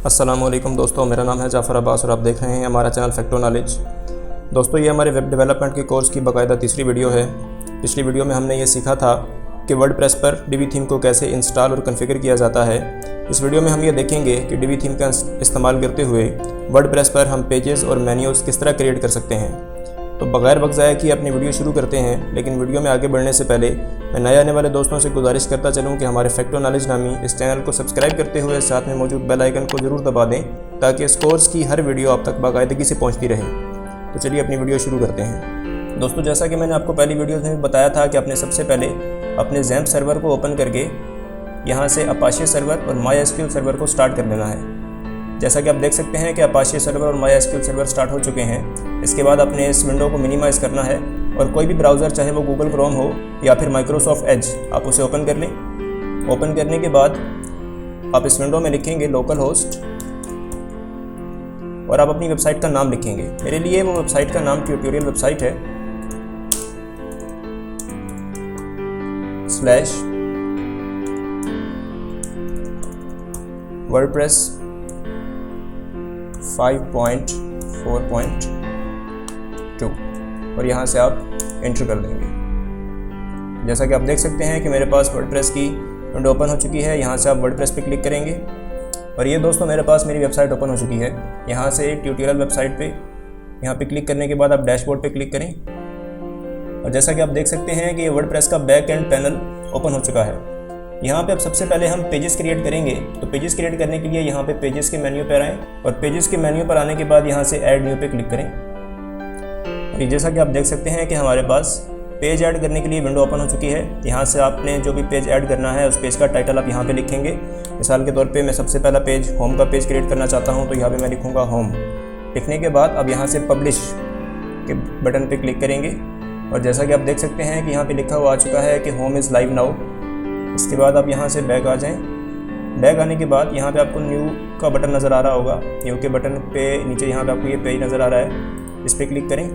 अस्सलामुअलैकुम दोस्तों, मेरा नाम है जाफ़र अब्बास और आप देख रहे हैं हमारा चैनल फैक्टो नॉलेज। दोस्तों, ये हमारे वेब डेवलपमेंट के कोर्स की बाकायदा तीसरी वीडियो है। पिछली वीडियो में हमने ये सीखा था कि वर्डप्रेस पर DB थीम को कैसे इंस्टॉल और कॉन्फ़िगर किया जाता है। इस वीडियो में हम ये देखेंगे कि DB थीम का इस्तेमाल करते हुए वर्डप्रेस पर हम पेजेस और मेन्यूज़ किस तरह क्रिएट कर सकते हैं। तो बगैर वक्त ज़ाया किए अपनी वीडियो शुरू करते हैं, लेकिन वीडियो में आगे बढ़ने से पहले मैं नए आने वाले दोस्तों से गुजारिश करता चलूं कि हमारे फैक्टो नॉलेज नामी इस चैनल को सब्सक्राइब करते हुए साथ में मौजूद बेल आइकन को ज़रूर दबा दें ताकि इस कोर्स की हर वीडियो आप तक बाकायदगी से पहुंचती रहे। तो चलिए अपनी वीडियो शुरू करते हैं। दोस्तों, जैसा कि मैंने आपको पहली वीडियो में बताया था कि आपने सबसे पहले अपने XAMPP सर्वर को ओपन करके यहाँ से अपाचे सर्वर और MySQL सर्वर को स्टार्ट कर लेना है। जैसा कि आप देख सकते हैं कि अपाचे सर्वर और MySQL सर्वर स्टार्ट हो चुके हैं। इसके बाद अपने इस विंडो को मिनिमाइज़ करना है और कोई भी ब्राउज़र, चाहे वो गूगल क्रोम हो या फिर माइक्रोसॉफ्ट एज, आप उसे ओपन कर लें। ओपन करने के बाद आप इस विंडो में लिखेंगे लोकल होस्ट और आप अपनी वेबसाइट का नाम लिखेंगे। मेरे लिए वो वेबसाइट का नाम ट्यूटोरियल वेबसाइट है /WordPress 5.4.2 और यहाँ से आप एंटर कर देंगे। जैसा कि आप देख सकते हैं कि मेरे पास वर्डप्रेस की विंडो ओपन हो चुकी है। यहाँ से आप वर्डप्रेस पे क्लिक करेंगे और ये दोस्तों मेरे पास मेरी वेबसाइट ओपन हो चुकी है। यहाँ से ट्यूटोरियल वेबसाइट पे यहाँ पे क्लिक करने के बाद आप डैशबोर्ड पे क्लिक करें और जैसा कि आप देख सकते हैं कि ये वर्डप्रेस का बैक एंड पैनल ओपन हो चुका है। यहाँ पे अब सबसे पहले हम पेजेस क्रिएट करेंगे। तो पेजेस क्रिएट करने के लिए यहाँ पे पेजेस के मेन्यू पर आएँ और पेजेस के मेन्यू पर आने के बाद यहाँ से ऐड न्यू पे क्लिक करें। और जैसा कि आप देख सकते हैं कि हमारे पास पेज ऐड करने के लिए विंडो ओपन हो चुकी है। यहाँ से आपने जो भी पेज ऐड करना है उस पेज का टाइटल आप यहाँ पे लिखेंगे। मिसाल के तौर पे मैं सबसे पहला पेज होम का पेज क्रिएट करना चाहता हूँ, तो यहाँ पे मैं लिखूँगा होम। लिखने के बाद अब यहाँ से पब्लिश के बटन पे क्लिक करेंगे और जैसा कि आप देख सकते हैं कि यहाँ पे लिखा हुआ आ चुका है कि होम इज़ लाइव नाउ। इसके बाद आप यहाँ से बैक आ जाएँ। बैक आने के बाद यहाँ पे आपको न्यू का बटन नज़र आ रहा होगा। न्यू के बटन पे नीचे यहाँ पे आपको ये पेज नज़र आ रहा है, इस पर क्लिक करें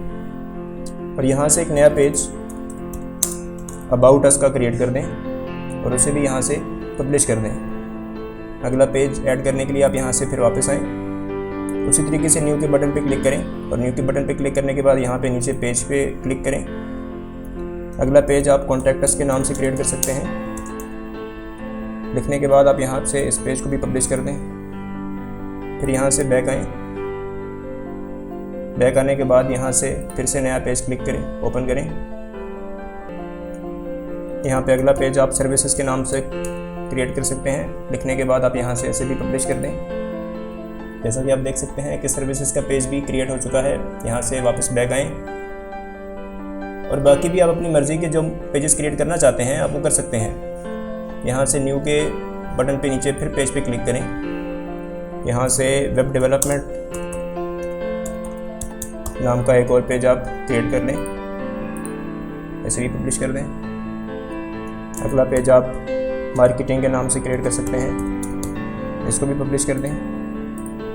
और यहाँ से एक नया पेज अबाउट अस का क्रिएट कर दें और उसे भी यहाँ से पब्लिश कर दें। अगला पेज ऐड करने के लिए आप यहाँ से फिर वापस आएँ। उसी तरीके से न्यू के बटन पे क्लिक करें और न्यू के बटन पे क्लिक करने के बाद यहाँ पे नीचे पेज पे क्लिक करें। अगला पेज आप कॉन्टैक्ट अस के नाम से क्रिएट कर सकते हैं। लिखने के बाद आप यहाँ से इस पेज को भी पब्लिश कर दें। फिर यहाँ से बैक आएँ। बैक आने के बाद यहाँ से फिर से नया पेज क्लिक करें, ओपन करें। यहाँ पे अगला पेज आप सर्विसेज के नाम से क्रिएट कर सकते हैं। लिखने के बाद आप यहाँ से इसे भी पब्लिश कर दें। जैसा कि आप देख सकते हैं कि सर्विसेज का पेज भी क्रिएट हो चुका है। यहाँ से वापस बैक आएँ और बाकी भी आप अपनी मर्ज़ी के जो पेजेस क्रिएट करना चाहते हैं आप वो कर सकते हैं। यहाँ से न्यू के बटन पे नीचे फिर पेज पे क्लिक करें। यहाँ से वेब डेवलपमेंट नाम का एक और पेज आप क्रिएट कर लें, ऐसे भी पब्लिश कर दें। अगला पेज आप मार्केटिंग के नाम से क्रिएट कर सकते हैं, इसको भी पब्लिश कर दें।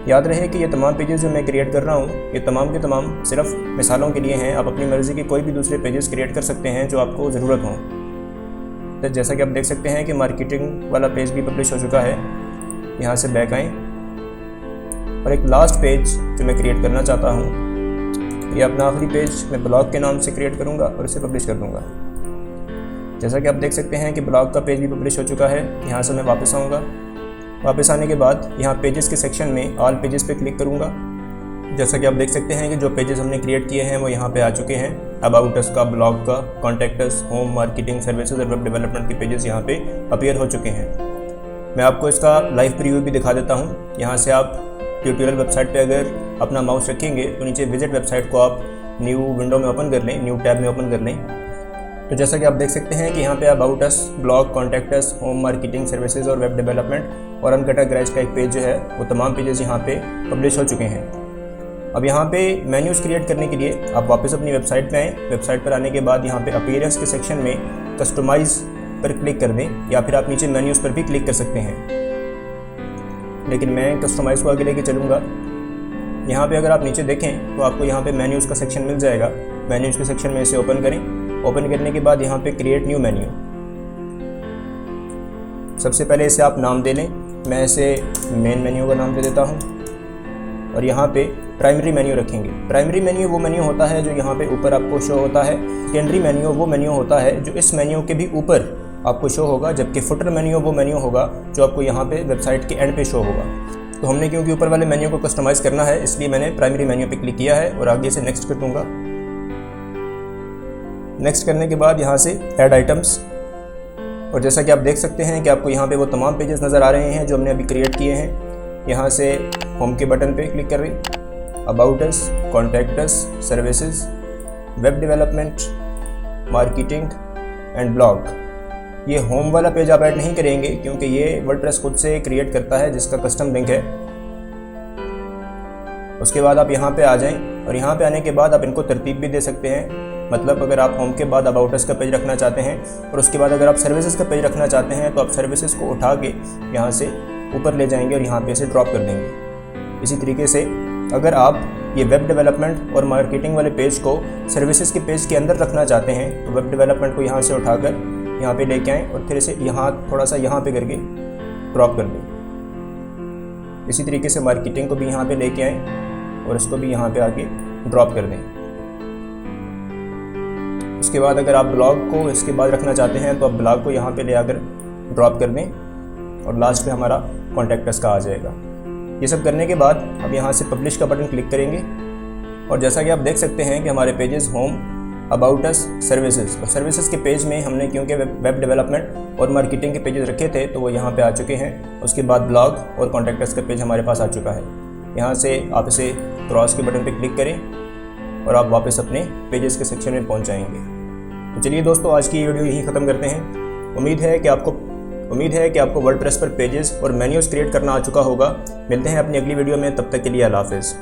याद रहे कि ये तमाम पेजेस जो मैं क्रिएट कर रहा हूँ ये तमाम के तमाम सिर्फ मिसालों के लिए हैं। आप अपनी मर्ज़ी के कोई भी दूसरे पेजेस क्रिएट कर सकते हैं जो आपको ज़रूरत हो। तो जैसा कि आप देख सकते हैं कि मार्केटिंग वाला पेज भी पब्लिश हो चुका है। यहाँ से बैक आएँ और एक लास्ट पेज जो मैं क्रिएट करना चाहता हूँ, ये अपना आखिरी पेज मैं ब्लॉग के नाम से क्रिएट करूँगा और इसे पब्लिश कर दूँगा। जैसा कि आप देख सकते हैं कि ब्लॉग का पेज भी पब्लिश हो चुका है। यहाँ से मैं वापस आऊँगा। वापस आने के बाद यहाँ पेजेस के सेक्शन में ऑल पेजेस पे क्लिक करूँगा। जैसा कि आप देख सकते हैं कि जो पेजेस हमने क्रिएट किए हैं वो यहाँ पे आ चुके हैं। अबाउट अस का, ब्लॉग का, contact us, home, marketing, services और वेब डेवलपमेंट के पेजेस यहाँ पे अपीयर हो चुके हैं। मैं आपको इसका लाइव प्रीव्यू भी दिखा देता हूँ। यहाँ से आप ट्यूटोरियल वेबसाइट पे अगर अपना माउस रखेंगे तो नीचे विजिट वेबसाइट को आप न्यू विंडो में ओपन कर लें, न्यू टैब में ओपन कर लें। तो जैसा कि आप देख सकते हैं कि यहाँ पे about us, blog, contact us, home, marketing, services और वेब डेवलपमेंट और अनकैटेगराइज्ड का एक पेज जो है वो तमाम पेजेस यहाँ पे पब्लिश हो चुके हैं। अब यहाँ पे मेन्यूज़ क्रिएट करने के लिए आप वापस अपनी वेबसाइट पे आएँ। वेबसाइट पर आने के बाद यहाँ पे अपीयरेंस के सेक्शन में कस्टमाइज़ पर क्लिक कर दें या फिर आप नीचे मेन्यूज़ पर भी क्लिक कर सकते हैं, लेकिन मैं कस्टमाइज़ को आगे लेके चलूँगा। यहाँ पे अगर आप नीचे देखें तो आपको यहाँ पे मेन्यूज़ का सेक्शन मिल जाएगा। मेन्यूज़ के सेक्शन में इसे ओपन करें। ओपन करने के बाद यहाँ पे क्रिएट न्यू मेन्यू, सबसे पहले इसे आप नाम दे लें। मैं इसे मेन मेन्यू का नाम दे देता हूँ और यहाँ पे प्राइमरी मेन्यू रखेंगे। प्राइमरी मेन्यू वो मेन्यू होता है जो यहाँ पे ऊपर आपको शो होता है। सेकेंडरी मेन्यू वो मेन्यू होता है जो इस मेन्यू के भी ऊपर आपको शो होगा, जबकि फुटर मेन्यू वो मेन्यू होगा जो आपको यहाँ पे वेबसाइट के एंड पे शो होगा। तो हमने क्योंकि ऊपर वाले मेन्यू को कस्टमाइज़ करना है, इसलिए मैंने प्राइमरी मेन्यू पे क्लिक किया है और आगे से नेक्स्ट कर दूँगा। नेक्स्ट करने के बाद यहाँ से ऐड आइटम्स, और जैसा कि आप देख सकते हैं कि आपको यहाँ पे वो तमाम पेजेस नज़र आ रहे हैं जो हमने अभी क्रिएट किए हैं। यहाँ से होम के बटन पे क्लिक करें, about us, contact us, services, web development, marketing and blog. ये होम वाला पेज आप ऐड नहीं करेंगे क्योंकि ये वर्डप्रेस खुद से क्रिएट करता है जिसका कस्टम लिंक है। उसके बाद आप यहाँ पे आ जाएं और यहाँ पे आने के बाद आप इनको तरतीब भी दे सकते हैं। मतलब अगर आप होम के बाद अबाउट अस का पेज रखना चाहते हैं और उसके बाद अगर आप सर्विसेज का पेज रखना चाहते हैं तो आप सर्विसेज को उठा के यहाँ से ऊपर ले जाएंगे और यहाँ पे इसे ड्रॉप कर देंगे। इसी तरीके से अगर आप ये वेब डेवलपमेंट और मार्केटिंग वाले पेज को सर्विसेज के पेज के अंदर रखना चाहते हैं तो वेब डेवलपमेंट को यहाँ से उठाकर यहाँ पे लेके आएँ और फिर इसे यहाँ थोड़ा सा यहाँ पे करके ड्रॉप कर दें। इसी तरीके से मार्केटिंग को भी यहाँ पे लेके आएँ और इसको भी यहाँ पे आके ड्रॉप कर दें। उसके बाद अगर आप ब्लॉग को इसके बाद रखना चाहते हैं तो आप ब्लॉग को यहाँ पे ले आकर ड्रॉप कर दें और लास्ट पे हमारा कॉन्टैक्ट अस का आ जाएगा। ये सब करने के बाद अब यहाँ से पब्लिश का बटन क्लिक करेंगे और जैसा कि आप देख सकते हैं कि हमारे pages home, about us, services, और सर्विसेज के पेज में हमने क्योंकि वेब डेवलपमेंट और मार्केटिंग के पेजेस रखे थे तो वो यहाँ पे आ चुके हैं। उसके बाद ब्लॉग और कॉन्टैक्ट अस का पेज हमारे पास आ चुका है। यहाँ से आप इसे क्रॉस के बटन पे क्लिक करें और आप वापस अपने पेजेस के सेक्शन में पहुँच जाएंगे। तो चलिए दोस्तों, आज की वीडियो यहीं ख़त्म करते हैं। उम्मीद है कि आपको वर्डप्रेस पर पेजेस और मेन्यूज़ क्रिएट करना आ चुका होगा। मिलते हैं अपनी अगली वीडियो में, तब तक के लिए अल्लाह हाफ़िज़।